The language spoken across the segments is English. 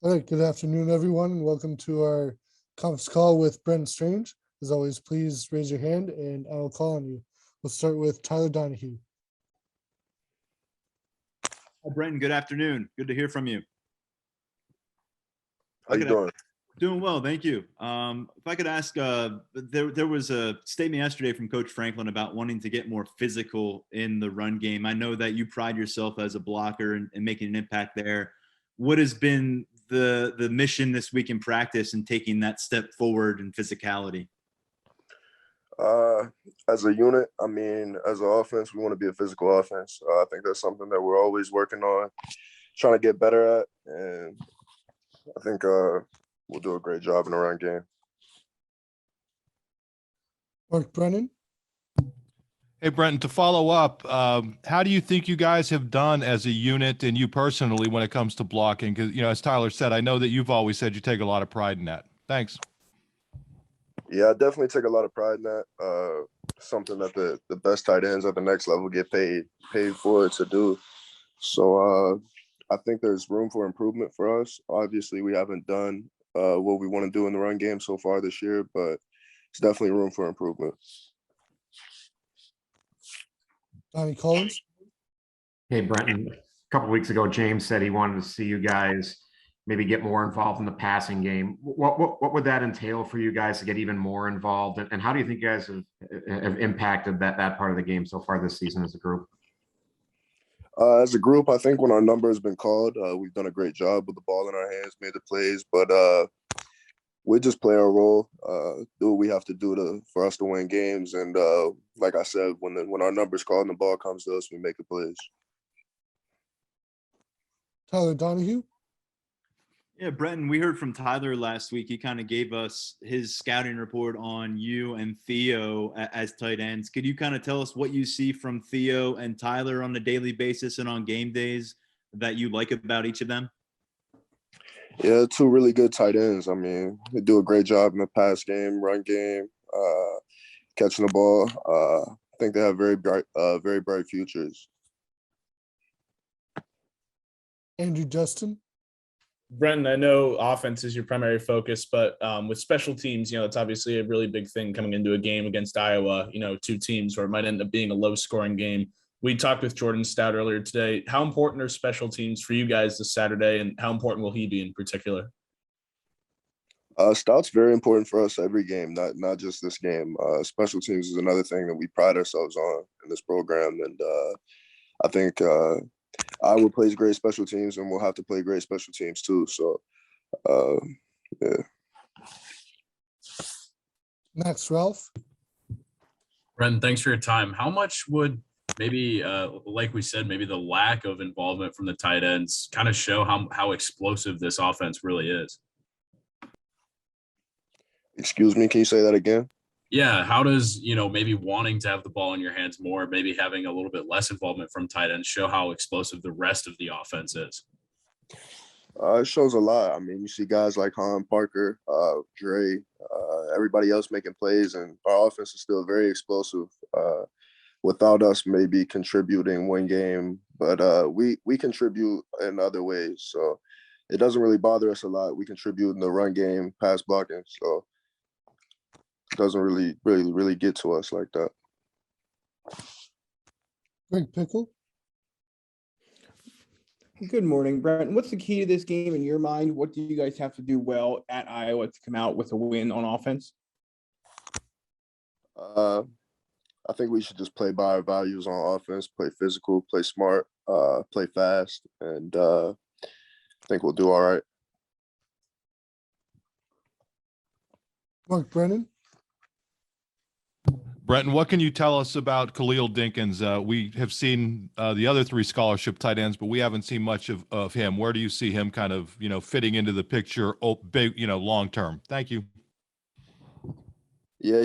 All right, good afternoon, everyone, and welcome to our conference call with Brenton Strange. As always, please raise your hand and I will call on you. We'll start with Tyler Donahue. Hi, Brenton. Good afternoon. Good to hear from you. How you doing? Doing well, thank you. If I could ask, there was a statement yesterday from Coach Franklin about wanting to get more physical in the run game. I know that you pride yourself as a blocker and making an impact there. What has been the mission this week in practice and taking that step forward in physicality? As a unit, as an offense, we want to be a physical offense. I think that's something that we're always working on, trying to get better at, and I think we'll do a great job in the run game. Mark Brennan. Hey, Brenton, to follow up, how do you think you guys have done as a unit and you personally when it comes to blocking? Because, as Tyler said, I know that you've always said you take a lot of pride in that. Thanks. Yeah, I definitely take a lot of pride in that. Something that the best tight ends at the next level get paid for to do. So I think there's room for improvement for us. Obviously, we haven't done what we want to do in the run game so far this year, but it's definitely room for improvement. Donnie Collins. Hey, Brenton, a couple weeks ago, James said he wanted to see you guys maybe get more involved in the passing game. What would that entail for you guys to get even more involved? And how do you think you guys have impacted that part of the game so far this season as a group? As a group, I think when our number has been called, we've done a great job with the ball in our hands, made the plays, but we just play our role, do what we have to do for us to win games. And like I said, when our number's called and the ball comes to us, we make the plays. Tyler Donahue. Yeah, Brenton, we heard from Tyler last week. He kind of gave us his scouting report on you and Theo as tight ends. Could you kind of tell us what you see from Theo and Tyler on a daily basis and on game days that you like about each of them? Yeah, two really good tight ends. They do a great job in the pass game, run game, catching the ball. I think they have very bright futures. Andrew Justin. Brenton, I know offense is your primary focus, but with special teams, it's obviously a really big thing coming into a game against Iowa, two teams where it might end up being a low-scoring game. We talked with Jordan Stout earlier today. How important are special teams for you guys this Saturday, and how important will he be in particular? Stout's very important for us every game, not just this game. Special teams is another thing that we pride ourselves on in this program, and I think Iowa plays great special teams, and we'll have to play great special teams too. So, yeah. Max Ralph. Brenton, thanks for your time. How much would maybe, like we said, maybe the lack of involvement from the tight ends kind of show how explosive this offense really is? Excuse me, can you say that again? Yeah, how does, maybe wanting to have the ball in your hands more, maybe having a little bit less involvement from tight ends show how explosive the rest of the offense is? It shows a lot. You see guys like Han, Parker, Dre, everybody else making plays, and our offense is still very explosive. Without us maybe contributing one game, but we contribute in other ways. So it doesn't really bother us a lot. We contribute in the run game, pass blocking. So it doesn't really get to us like that. Greg Pickle. Good morning, Brent. What's the key to this game in your mind? What do you guys have to do well at Iowa to come out with a win on offense? I think we should just play by our values on offense, play physical, play smart, play fast, and I think we'll do all right. Mark Brennan. Brenton, what can you tell us about Khalil Dinkins? We have seen the other three scholarship tight ends, but we haven't seen much of him. Where do you see him kind of, fitting into the picture, big, long term? Thank you. Yeah,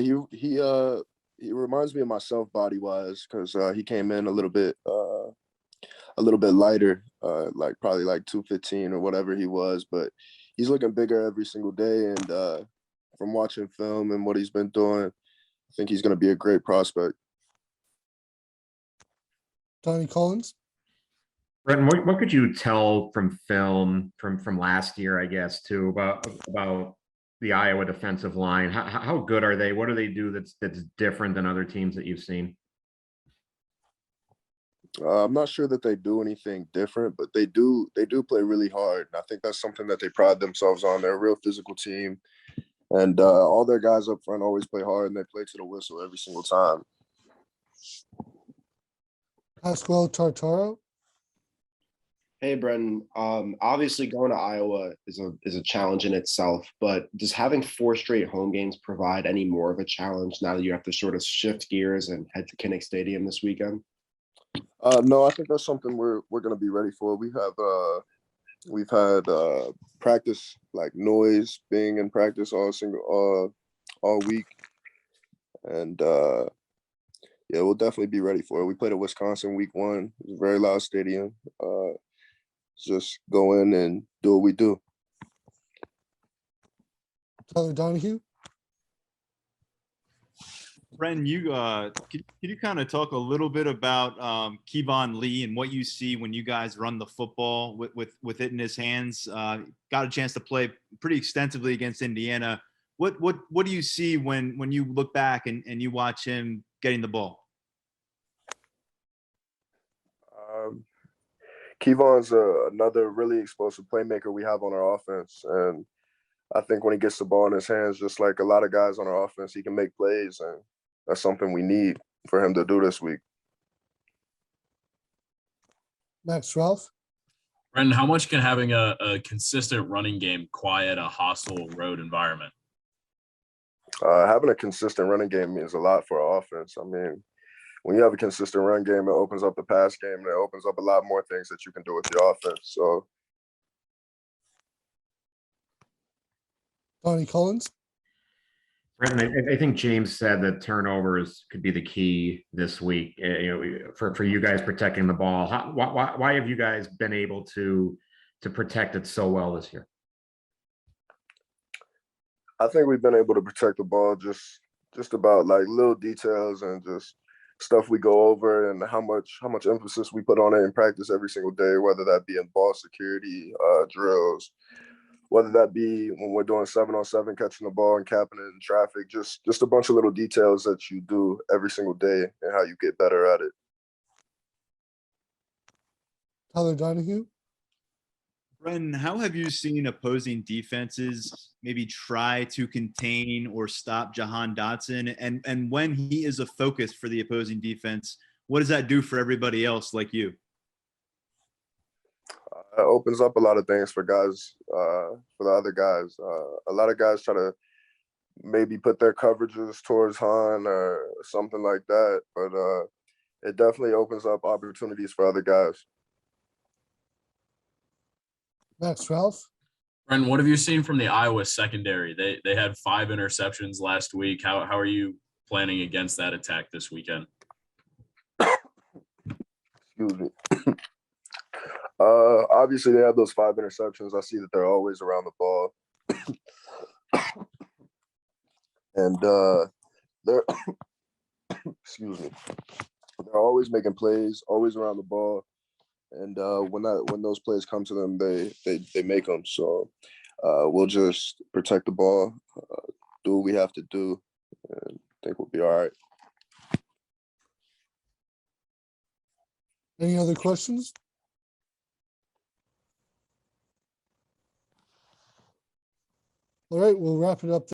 he reminds me of myself body wise because he came in a little bit lighter, probably like 215 or whatever he was, but he's looking bigger every single day. And from watching film and what he's been doing, I think he's going to be a great prospect. Donnie Collins. Brenton, what could you tell from film from last year, I guess, too, about the Iowa defensive line? How good are they? What do they do that's different than other teams that you've seen? I'm not sure that they do anything different, but they do play really hard. And I think that's something that they pride themselves on. They're a real physical team, and all their guys up front always play hard, and they play to the whistle every single time. Pasquale Tartaro. Hey, Brenton. Obviously, going to Iowa is a challenge in itself, but does having 4 straight home games provide any more of a challenge now that you have to sort of shift gears and head to Kinnick Stadium this weekend? No, I think that's something we're going to be ready for. We've had practice like noise being in practice all week, and yeah, we'll definitely be ready for it. We played at Wisconsin week 1. It was a very loud stadium. Just go in and do what we do. Tyler Donahue. Brenton, could you kind of talk a little bit about Keevon Lee and what you see when you guys run the football with it in his hands? Got a chance to play pretty extensively against Indiana. What do you see when you look back and you watch him getting the ball? Keevon's another really explosive playmaker we have on our offense, and I think when he gets the ball in his hands, just like a lot of guys on our offense, he can make plays, and that's something we need for him to do this week. Max Ralph. Brendan, how much can having a consistent running game quiet a hostile road environment? Having a consistent running game means a lot for our offense. I mean, when you have a consistent run game, it opens up the pass game, and it opens up a lot more things that you can do with your offense. So, Donnie Collins. Brenton, I think James said that turnovers could be the key this week. For you guys protecting the ball. Why have you guys been able to protect it so well this year? I think we've been able to protect the ball just about like little details and just stuff we go over and how much emphasis we put on it in practice every single day, whether that be in ball security drills, whether that be when we're doing 7-on-7, catching the ball and capping it in traffic, just a bunch of little details that you do every single day and how you get better at it. Tyler Donahue. Brenton, how have you seen opposing defenses maybe try to contain or stop Jahan Dotson? And when he is a focus for the opposing defense, what does that do for everybody else like you? It opens up a lot of things for guys, for the other guys. A lot of guys try to maybe put their coverages towards Han or something like that, but it definitely opens up opportunities for other guys. Max Ralph. Brendan, what have you seen from the Iowa secondary? They had 5 interceptions last week. How are you planning against that attack this weekend? Excuse me. Obviously, they have those 5 interceptions. I see that they're always around the ball. And they're excuse me. They're always making plays, always around the ball. And when those plays come to them, they make them. So we'll just protect the ball, do what we have to do, and I think we'll be all right. Any other questions? All right, we'll wrap it up there.